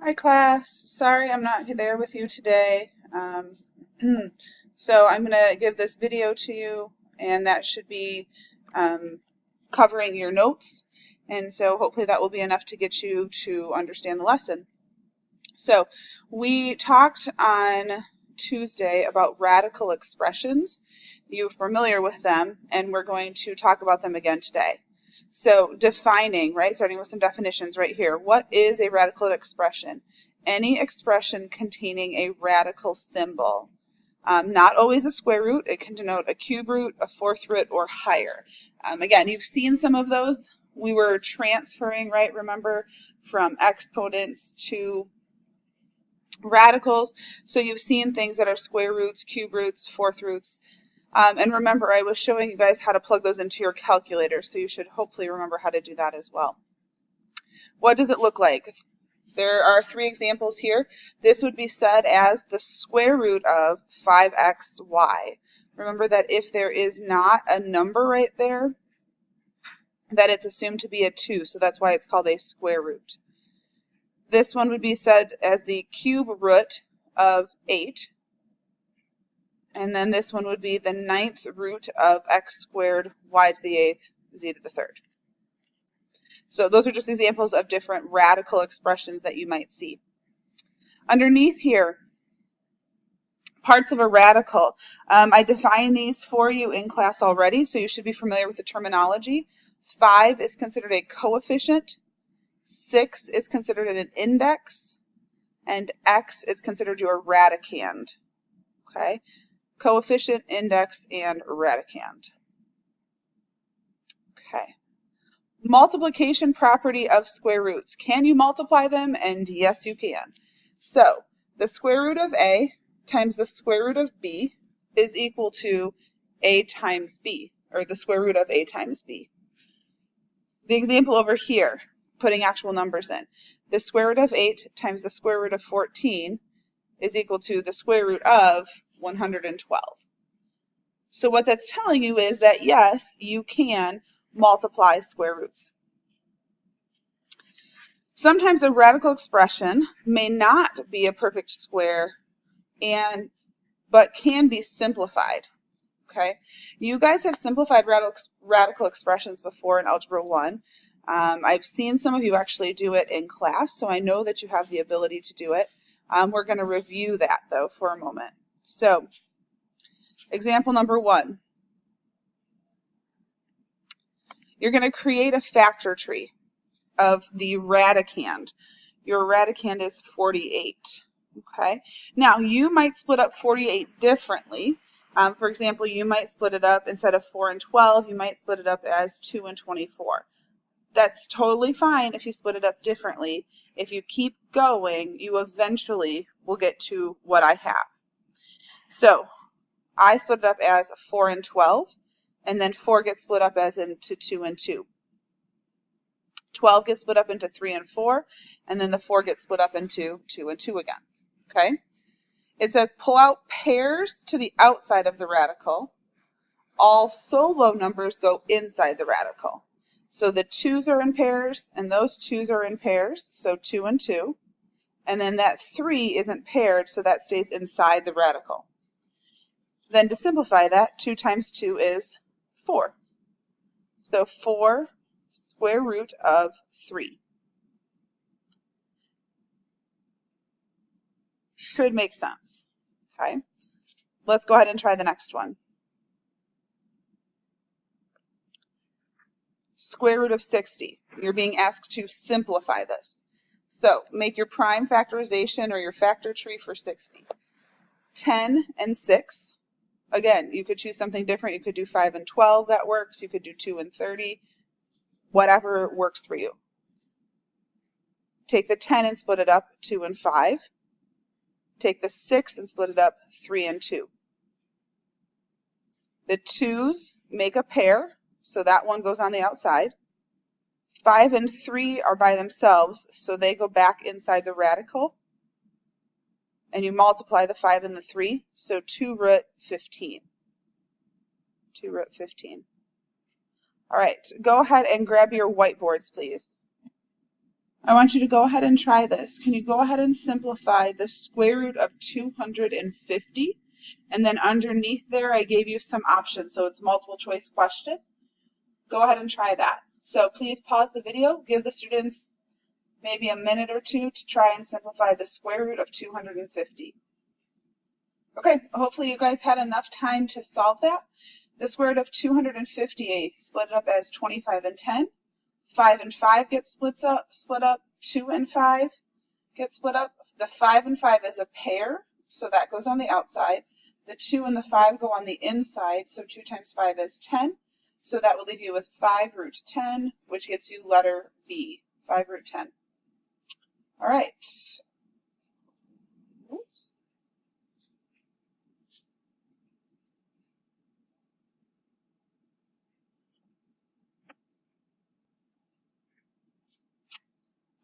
Hi class, sorry I'm not there with you today. So I'm going to give this video to you and that should be covering your notes, and so hopefully that will be enough to get you to understand the lesson. So we talked on Tuesday about radical expressions. You're familiar with them and we're going to talk about them again today. So defining, right, starting with some definitions right here. What is a radical expression? Any expression containing a radical symbol. Not always a square root. It can denote a cube root, a fourth root, or higher. Again, you've seen some of those. We were transferring, right, remember, from exponents to radicals. So you've seen things that are square roots, cube roots, fourth roots. And remember, I was showing you guys how to plug those into your calculator, so you should hopefully remember how to do that as well. What does it look like? There are 3 examples here. This would be said as the square root of 5xy. Remember that if there is not a number right there, that it's assumed to be a 2, so that's why it's called a square root. This one would be said as the cube root of 8. And then this one would be the 9th root of x squared, y to the 8th, z to the 3rd. So those are just examples of different radical expressions that you might see. Underneath here, parts of a radical. I defined these for you in class already, so you should be familiar with the terminology. 5 is considered a coefficient, 6 is considered an index, and x is considered your radicand. Okay? Coefficient, index, and radicand. Okay. Multiplication property of square roots. Can you multiply them? And yes, you can. So the square root of a times the square root of b is equal to a times b, or the square root of a times b. The example over here, putting actual numbers in. The square root of 8 times the square root of 14 is equal to the square root of 112. So what that's telling you is that yes, you can multiply square roots. Sometimes a radical expression may not be a perfect square but can be simplified. Okay, you guys have simplified radical expressions before in Algebra 1. I've seen some of you actually do it in class, so I know that you have the ability to do it. We're going to review that though for a moment. So example number 1. You're going to create a factor tree of the radicand. Your radicand is 48. Okay. Now you might split up 48 differently. For example, you might split it up instead of 4 and 12, you might split it up as 2 and 24. That's totally fine if you split it up differently. If you keep going, you eventually will get to what I have. So I split it up as 4 and 12, and then 4 gets split up as into 2 and 2. 12 gets split up into 3 and 4, and then the 4 gets split up into 2 and 2 again. Okay? It says pull out pairs to the outside of the radical. All solo numbers go inside the radical. So the 2's are in pairs, and those 2's are in pairs, so 2 and 2. And then that 3 isn't paired, so that stays inside the radical. Then to simplify that, 2 times 2 is 4. So 4 square root of 3. Should make sense. Okay, let's go ahead and try the next one. Square root of 60. You're being asked to simplify this. So make your prime factorization or your factor tree for 60. 10 and 6. Again, you could choose something different. You could do 5 and 12. That works. You could do 2 and 30. Whatever works for you. Take the 10 and split it up 2 and 5. Take the 6 and split it up 3 and 2. The 2's make a pair, so that one goes on the outside. 5 and 3 are by themselves, so they go back inside the radical. And you multiply the 5 and the 3, so 2 root 15. 2 root 15. All right, go ahead and grab your whiteboards, please. I want you to go ahead and try this. Can you go ahead and simplify the square root of 250? And then underneath there, I gave you some options, so it's multiple choice question. Go ahead and try that. So please pause the video, give the students maybe a minute or two to try and simplify the square root of 250. Okay, hopefully you guys had enough time to solve that. The square root of 250, split it up as 25 and 10. 5 and 5 get split up. 2 and 5 get split up. The 5 and 5 is a pair, so that goes on the outside. The 2 and the 5 go on the inside, so 2 times 5 is 10. So that will leave you with 5 root 10, which gets you letter B, 5 root 10. All right. Oops.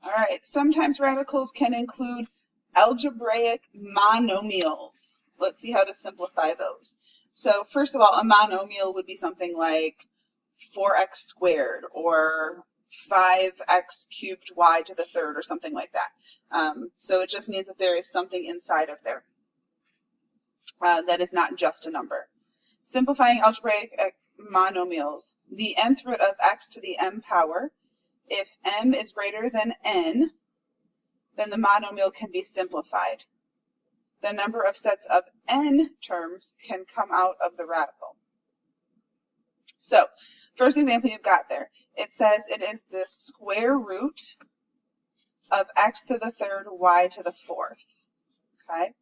All right, sometimes radicals can include algebraic monomials. Let's see how to simplify those. So first of all, a monomial would be something like 4x squared or 5x cubed y to the third or something like that. So it just means that there is something inside of there that is not just a number. Simplifying algebraic monomials, the nth root of x to the m power. If m is greater than n, then the monomial can be simplified. The number of sets of n terms can come out of the radical. So, first example you've got there, it says it is the square root of x to the third y to the fourth. Okay?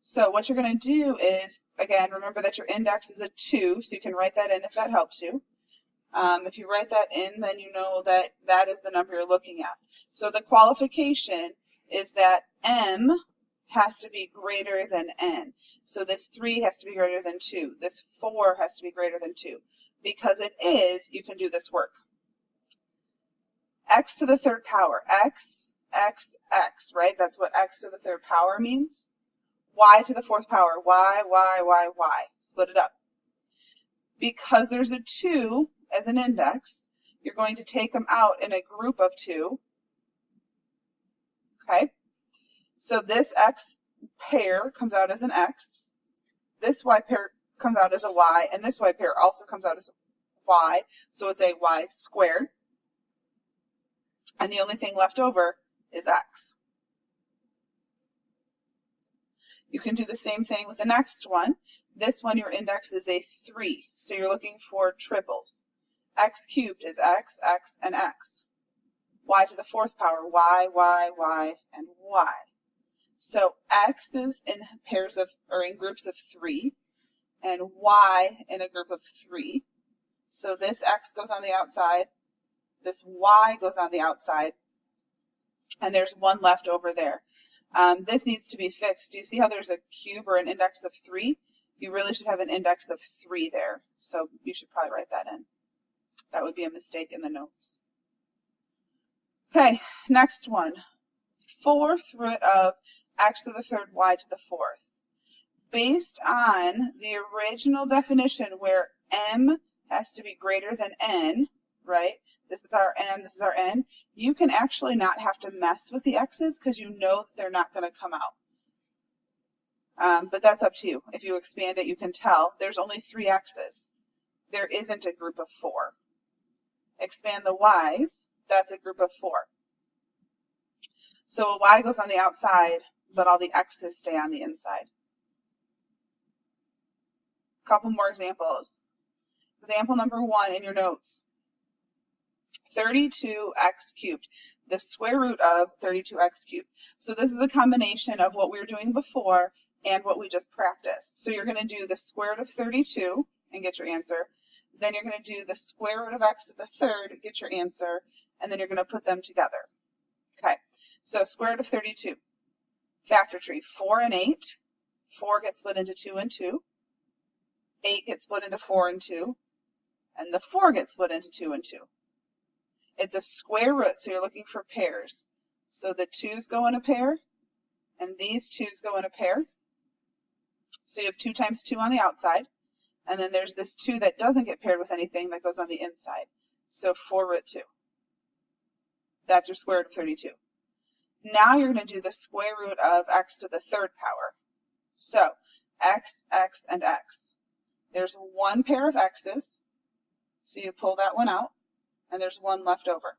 So what you're going to do is, again, remember that your index is a 2, so you can write that in if that helps you. If you write that in, then you know that that is the number you're looking at. So the qualification is that m has to be greater than n. So this 3 has to be greater than 2. This 4 has to be greater than 2. Because it is, you can do this work. X to the third power. X, right? That's what x to the third power means. Y to the fourth power. Y. Split it up. Because there's a 2 as an index, you're going to take them out in a group of 2. Okay? So this x pair comes out as an x. This y pair comes out as a y. And this y pair also comes out as a y. So it's a y squared. And the only thing left over is x. You can do the same thing with the next one. This one, your index is a 3. So you're looking for triples. X cubed is x, and x. Y to the fourth power, y, and y. So x is in pairs of, or in groups of 3, and y in a group of 3. So this x goes on the outside, this y goes on the outside, and there's one left over there. This needs to be fixed. Do you see how there's a cube or an index of 3? You really should have an index of 3 there. So you should probably write that in. That would be a mistake in the notes. Okay, next one. Fourth root of x to the third y to the fourth. Based on the original definition where m has to be greater than n, right? This is our m, this is our n. You can actually not have to mess with the x's because you know that they're not going to come out. But that's up to you. If you expand it, you can tell there's only 3 x's. There isn't a group of 4. Expand the y's, that's a group of 4. So a y goes on the outside, but all the x's stay on the inside. Couple more examples. Example number 1 in your notes. 32x cubed, the square root of 32x cubed. So this is a combination of what we were doing before and what we just practiced. So you're going to do the square root of 32 and get your answer. Then you're going to do the square root of x to the third, get your answer, and then you're going to put them together. Okay, so square root of 32. Factor tree, 4 and 8. 4 gets split into 2 and 2. 8 gets split into 4 and 2. And the 4 gets split into 2 and 2. It's a square root, so you're looking for pairs. So the 2's go in a pair, and these 2's go in a pair. So you have 2 times 2 on the outside. And then there's this 2 that doesn't get paired with anything that goes on the inside. So 4 root 2. That's your square root of 32. Now you're going to do the square root of x to the third power. So x, x, and x. There's one pair of x's, so you pull that one out, and there's one left over.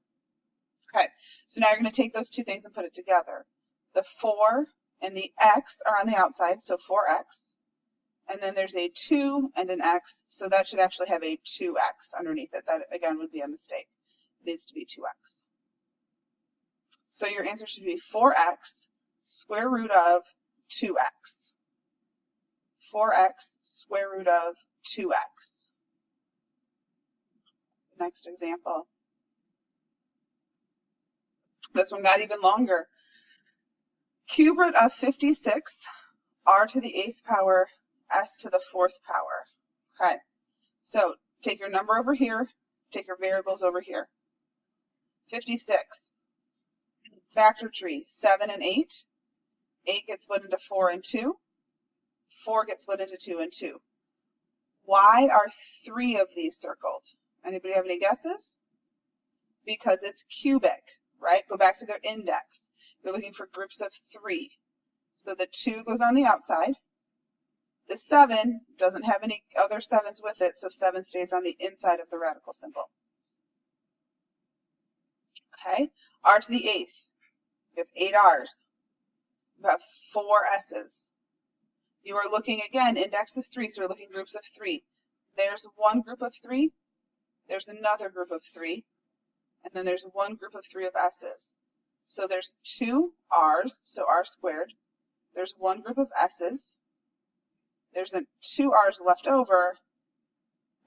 Okay, so now you're going to take those two things and put it together. The 4 and the x are on the outside, so 4x. And then there's a 2 and an x, so that should actually have a 2x underneath it. That, again, would be a mistake. It needs to be 2x. So your answer should be 4x square root of 2x. 4x square root of 2x. Next example. This one got even longer. Cube root of 56, r to the 8th power, s to the 4th power. Okay, so take your number over here, take your variables over here. 56, factor tree, 7 and 8. 8 gets split into 4 and 2. 4 gets split into 2 and 2. Why are 3 of these circled? Anybody have any guesses? Because it's cubic, right? Go back to their index. You're looking for groups of 3. So the 2 goes on the outside. The 7 doesn't have any other 7s with it, so 7 stays on the inside of the radical symbol. Okay, r to the 8th. You have 8 r's. You have 4 s's. You are looking again, index is 3, so you're looking groups of 3. There's one group of 3. There's another group of 3. And then there's one group of 3 of s's. So there's 2 r's, so r squared. There's one group of s's. There's 2 r's left over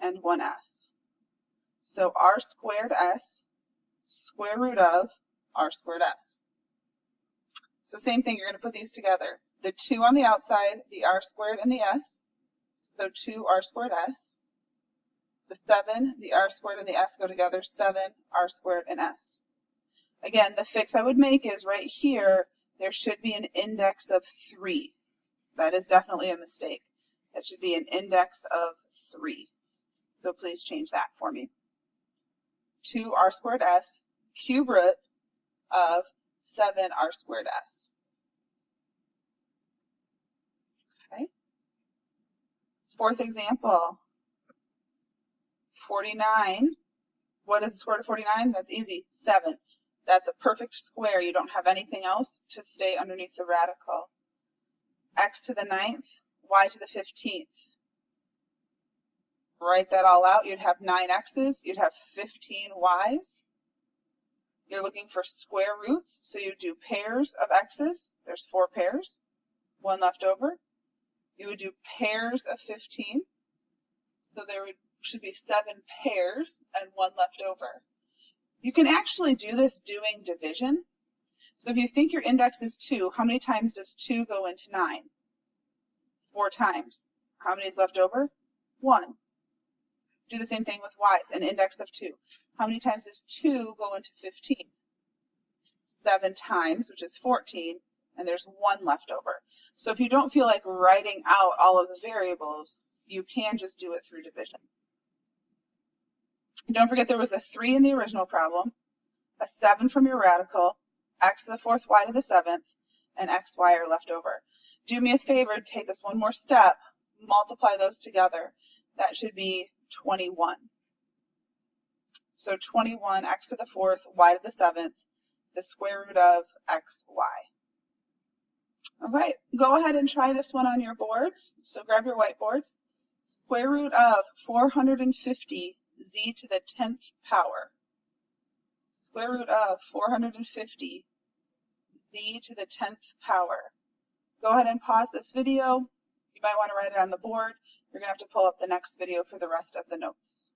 and 1 s. So r squared s square root of r squared s. So same thing, you're going to put these together. The 2 on the outside, the r squared and the s. So 2 r squared s. The 7, the r squared and the s go together, 7 r squared and s. Again, the fix I would make is right here, there should be an index of 3. That is definitely a mistake. That should be an index of 3. So please change that for me. 2 r squared s cube root of 7 r squared s. Okay. Fourth example. 49. What is the square root of 49? That's easy. 7. That's a perfect square. You don't have anything else to stay underneath the radical. X to the 9th, y to the 15th. Write that all out. You'd have 9 x's. You'd have 15 y's. You're looking for square roots, so you do pairs of x's. There's 4 pairs. 1 left over. You would do pairs of 15. So there should be 7 pairs and 1 left over. You can actually do this doing division. So if you think your index is 2, how many times does 2 go into 9? 4 times. How many is left over? 1. Do the same thing with y's, an index of 2. How many times does 2 go into 15? 7 times, which is 14, and there's 1 left over. So if you don't feel like writing out all of the variables, you can just do it through division. Don't forget there was a 3 in the original problem, a 7 from your radical, x to the 4th, y to the 7th, and x, y are left over. Do me a favor, take this one more step, multiply those together. That should be 21. So 21, x to the 4th, y to the 7th, the square root of x, y. All right, go ahead and try this one on your boards. So grab your whiteboards. Square root of 450 z to the 10th power. Square root of 450 z to the 10th power. Go ahead and pause this video. You might want to write it on the board. You're going to have to pull up the next video for the rest of the notes.